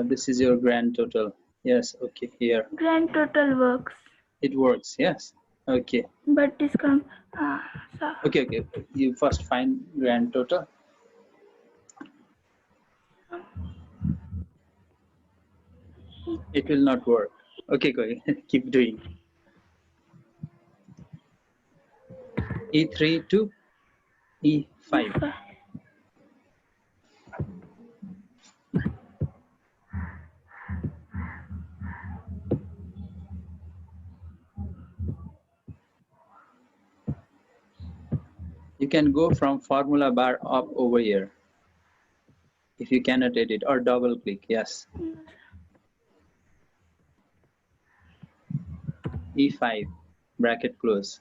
This is your grand total. Yes, okay, here. Grand total works. It works, yes. Okay. But discount. Okay. You first find grand total. It will not work. Okay, go ahead. Keep doing. E3 to E5. You can go from formula bar up over here. If you cannot edit, or double click, yes. E5, bracket close.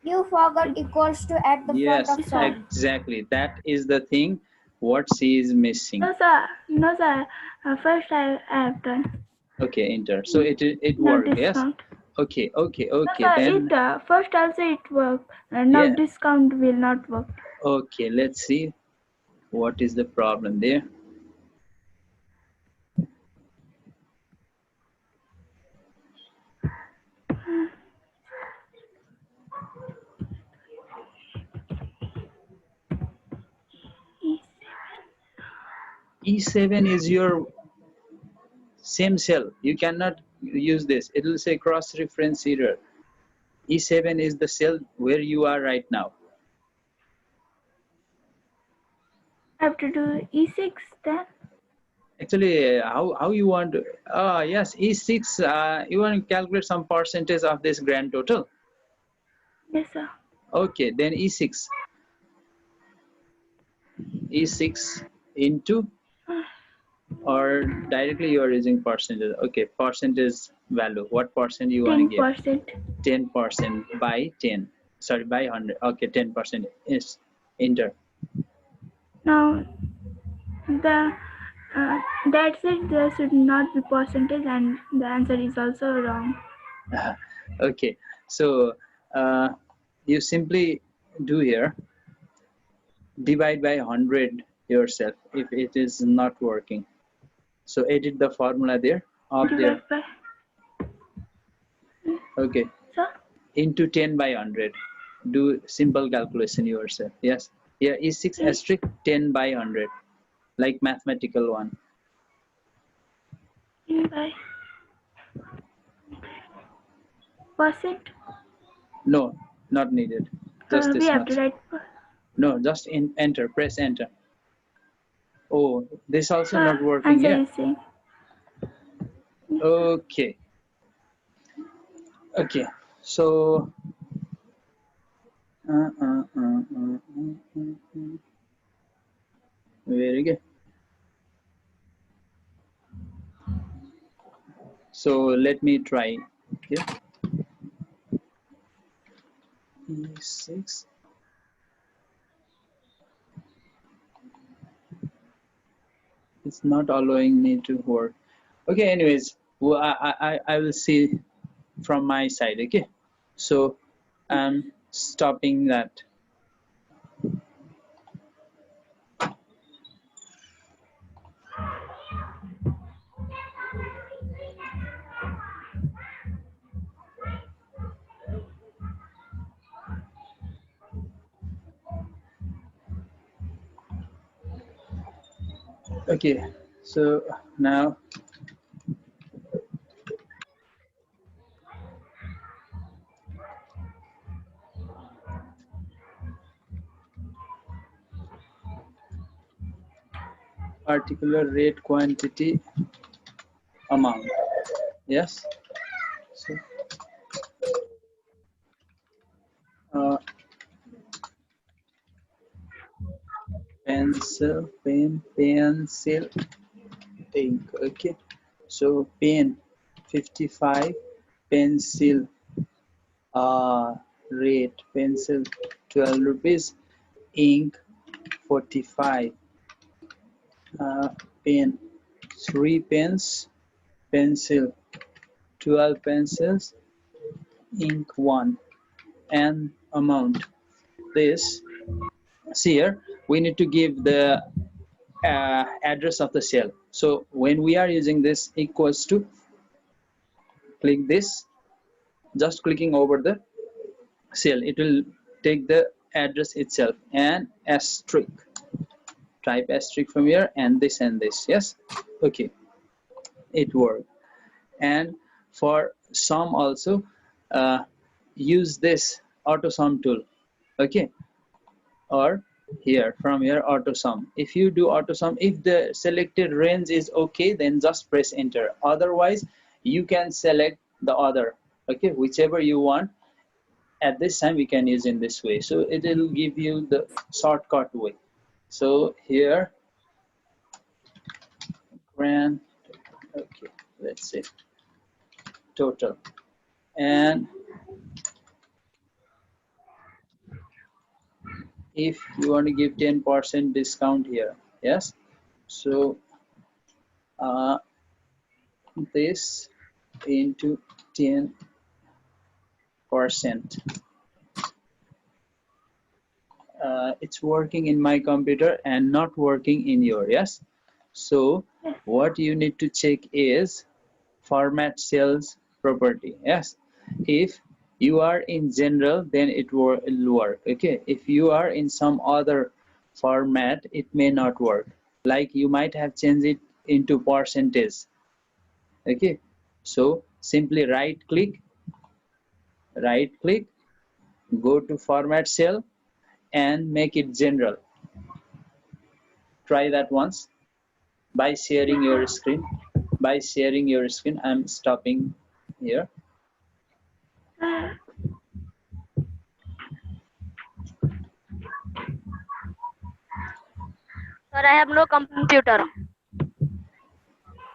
You forgot equals to at the Yes, front of sum. exactly. That is the thing what C is missing. No, sir. First I have done. Okay, enter. So it Now worked, yes? discount. Okay. No, sir, Then first also it worked. Now yeah. discount will not work. Okay, let's see what is the problem there. E7 is your same cell. You cannot use this. It will say cross-reference error. E7 is the cell where you are right now. I have to do E6 then. Actually, how you want to, yes, E6, you want to calculate some percentage of this grand total? Yes, sir. Okay, then E6. E6 into, or directly you are using percentage. Okay, percentage value. What percent you want to give? 10%. 10% by 10. Sorry, by 100. Okay, 10% is enter. Now that's it. There should not be percentage, and the answer is also wrong. Okay, so you simply do here, divide by 100 yourself if it is not working. So edit the formula there, up there. Okay. Sir? Into 10 by 100. Do simple calculation yourself. Yes. Here is 6 asterisk 10 by 100. Like mathematical one. 10 by percent? No, not needed. Just this We have much. to write. No, just enter. Press enter. Oh, this also not working. Answer Yeah. is same. Okay. Okay. So. Very good. So let me try. Okay. E6. It's not allowing me to work. Okay, anyways, well, I will see from my side. Okay, so I'm stopping that. Okay, so now particular rate, quantity, amount. Yes. So pencil, pencil, ink. Okay, so pen 55, pencil rate, pencil 12 rupees, ink 45, pen 3 pens, pencil 12 pencils, ink 1, and amount. This, see here, we need to give the address of the cell. So when we are using this equals to, click this, just clicking over the cell, it will take the address itself and asterisk. Type asterisk from here and this and this. Yes, okay, it worked. And for sum also, use this auto sum tool. Okay, or here from here auto sum. If you do auto sum, if the selected range is okay, then just press enter. Otherwise you can select the other, okay, whichever you want. At this time we can use in this way, so it will give you the shortcut way. So here grand, okay, let's say total, and if you want to give 10% discount here, yes, so this into 10%, it's working in my computer and not working in your, yes. So what you need to check is format cells property. Yes, if you are in general, then it will work. Okay, if you are in some other format, it may not work. Like you might have changed it into percentage. Okay, so simply right click, go to format cell and make it general. Try that once by sharing your screen. I'm stopping here. Sir, I have no computer.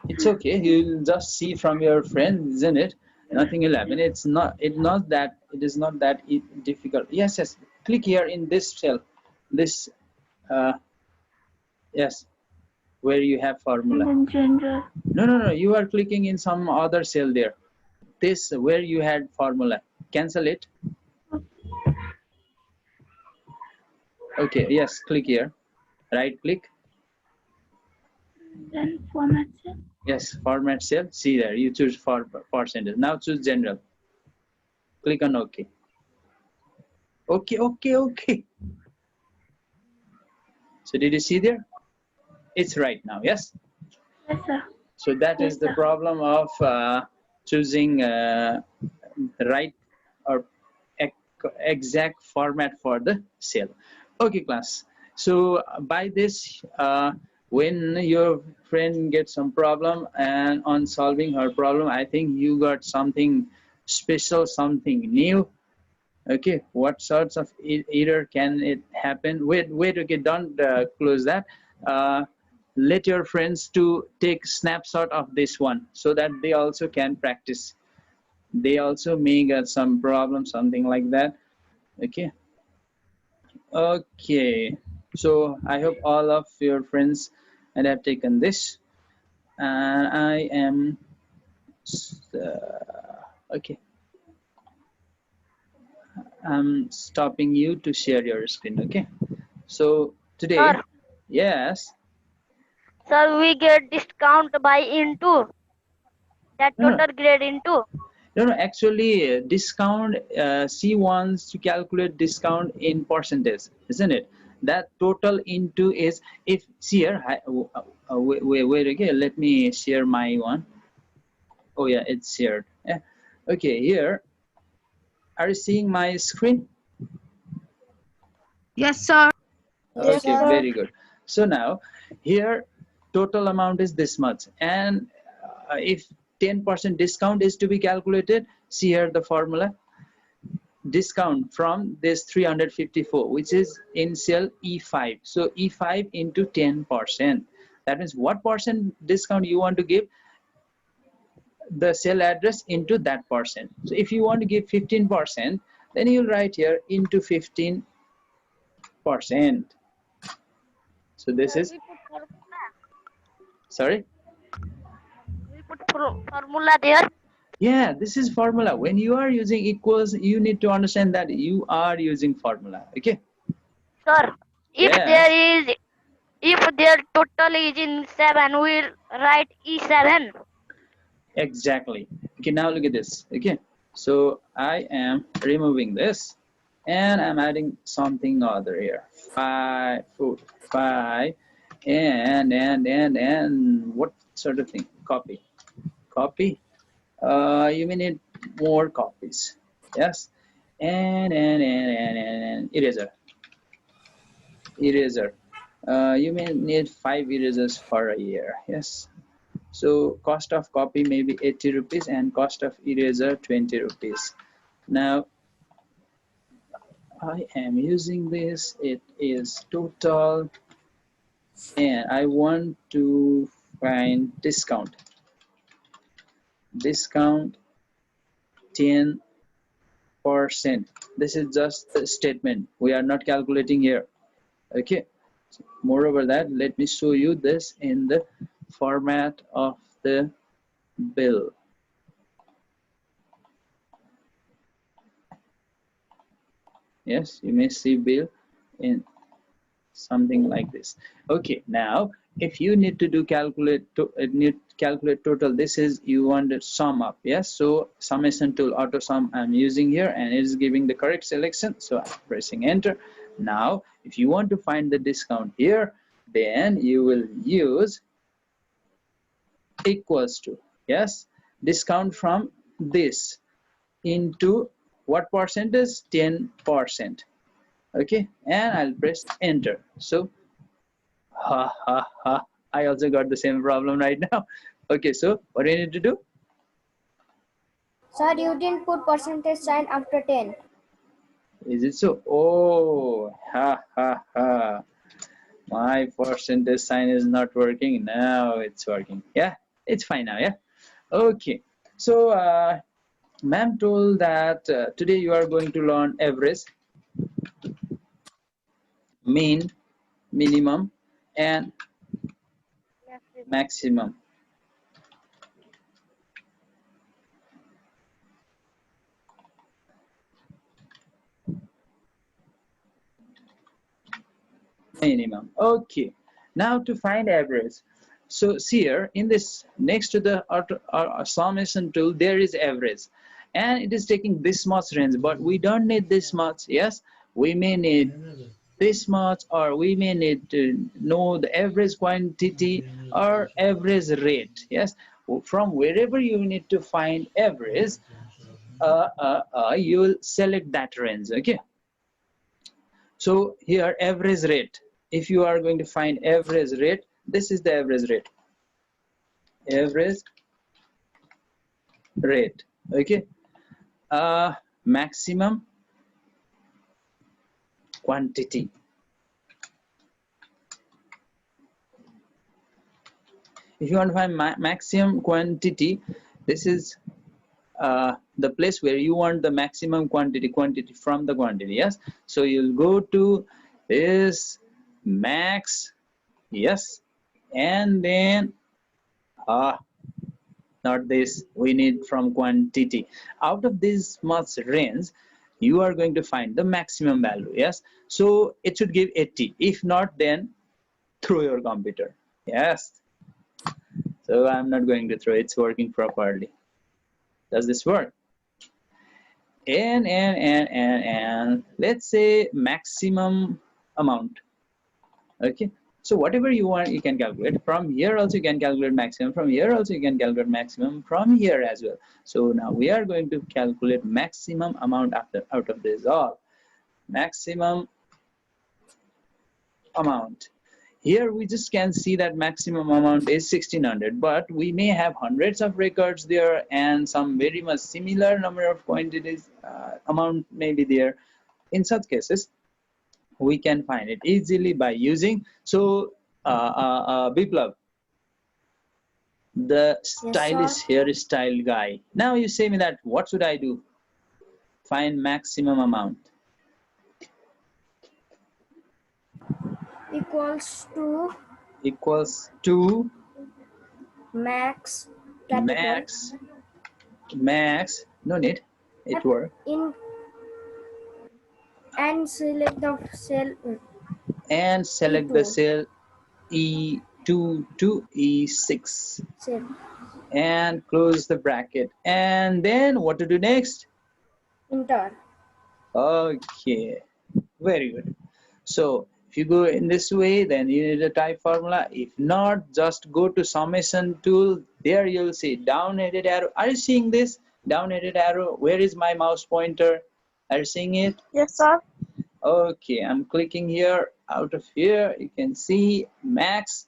It's okay, you'll just see from your friend, isn't it? Nothing will happen. It is not that difficult. Yes, click here in this cell, this yes, where you have formula. No, you are clicking in some other cell there, this where you had formula. Cancel it. Okay, yes, click here, right click, Then format cell. yes, format cell. See there, you choose for percentage. Now choose general, click on OK. Okay. So did you see there? It's right now, yes? Yes, sir. So that is the problem of choosing right or exact format for the cell. Okay, class. So by this, when your friend gets some problem and on solving her problem, I think you got something special, something new. Okay, what sorts of error can it happen? Wait, okay, don't close that. Let your friends to take snapshot of this one so that they also can practice. They also may get some problem, something like that. Okay, so I hope all of your friends have taken this, and I am okay, I'm stopping you to share your screen. Okay, so today, Sir. yes. Sir, we get discount by into that No, total grade into. No, actually, discount, she wants to calculate discount in percentage, isn't it? That total into is, if here, wait, okay, let me share my one. Oh yeah, it's shared. Yeah. Okay, here, are you seeing my screen? Yes, sir. Yes, Okay, sir. very good. So now, here, total amount is this much. And if 10% discount is to be calculated, see here the formula. Discount from this 354, which is in cell E5. So E5 into 10%. That means what percent discount you want to give? The cell address into that percent. So if you want to give 15%, then you'll write here into 15%. So this Sir, is, we put formula. sorry? We put formula there. Yeah, this is formula. When you are using equals, you need to understand that you are using formula. Okay? Sir, if Yes. there is If their total is in 7, we'll write E7. Exactly. Okay, now look at this. Okay, so I am removing this and I'm adding something other here. 5, 4, 5, and what sort of thing? Copy. Copy. You may need more copies. Yes. And eraser. Eraser. You may need 5 erasers for a year. Yes. So cost of copy may be 80 rupees and cost of eraser 20 rupees. Now I am using this. It is total and I want to find discount. Discount 10%. This is just the statement. We are not calculating here. Okay. Moreover that, let me show you this in the format of the bill. Yes, you may see bill in something like this. Okay, now if you need to do calculate total, this is you want to sum up. Yes, so summation tool, auto sum I'm using here, and it is giving the correct selection, so I'm pressing enter. Now if you want to find the discount here, then you will use equals to, yes, discount from this into what percentage? 10%. Okay, and I'll press enter. So ha ha ha, I also got the same problem right now. Okay, so what do you need to do? Sir, you didn't put percentage sign after 10. Is it so? Oh, ha ha ha, my percentage sign is not working. Now it's working. Yeah, it's fine now. Yeah, okay. So ma'am told that today you are going to learn average, mean, minimum, and maximum. Minimum. Okay, now to find average. So see here in this, next to the summation tool, there is average, and it is taking this much range, but we don't need this much. Yes, we may need this much, or we may need to know the average quantity or average rate. Yes, from wherever you need to find average, you will select that range. Okay, so here average rate, if you are going to find average rate, this is the average rate. Average rate. Okay, maximum quantity. If you want to find maximum quantity, this is the place where you want the maximum quantity from the quantity. Yes, so you'll go to this max, yes, and then not this, we need from quantity. Out of this much range, you are going to find the maximum value. Yes, so it should give 80. If not, then throw your computer. Yes, so I'm not going to throw, it's working properly. Does this work? And let's say maximum amount. Okay, so whatever you want, you can calculate. From here also you can calculate maximum, from here also you can calculate maximum, from here as well. So now we are going to calculate maximum amount out of this all. Maximum amount. Here we just can see that maximum amount is 1600, but we may have hundreds of records there and some very much similar number of quantities, amount may be there. In such cases, we can find it easily by using, so Biplav, the stylish hairstyle guy. Now you say me that, what should I do? Find maximum amount. Equals to Max capital. Max, no need, it work. And select the cell. And select the cell E2 to E6 Same. and close the bracket. And then what to do next? Enter. Okay, very good. So if you go in this way, then you need a type formula. If not, just go to summation tool. There you'll see down-headed arrow. Are you seeing this? Down-headed arrow. Where is my mouse pointer? Are you seeing it? Yes, sir. Okay, I'm clicking here. Out of here, you can see max.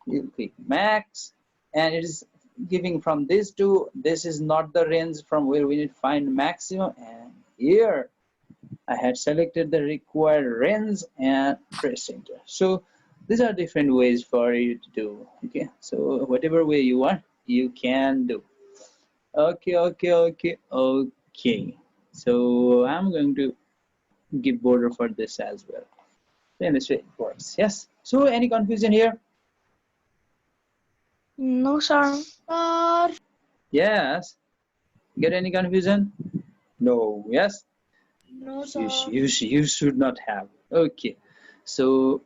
You click max, and it is giving from this to this is not the range from where we need to find maximum. And here I had selected the required range and press enter. So these are different ways for you to do. Okay, so whatever way you want, you can do. Okay. So I'm going to give border for this as well. Then this way it works. Yes. So any confusion here? No, sir. Yes. Get any confusion? No. Yes. No, You should not have. Okay. So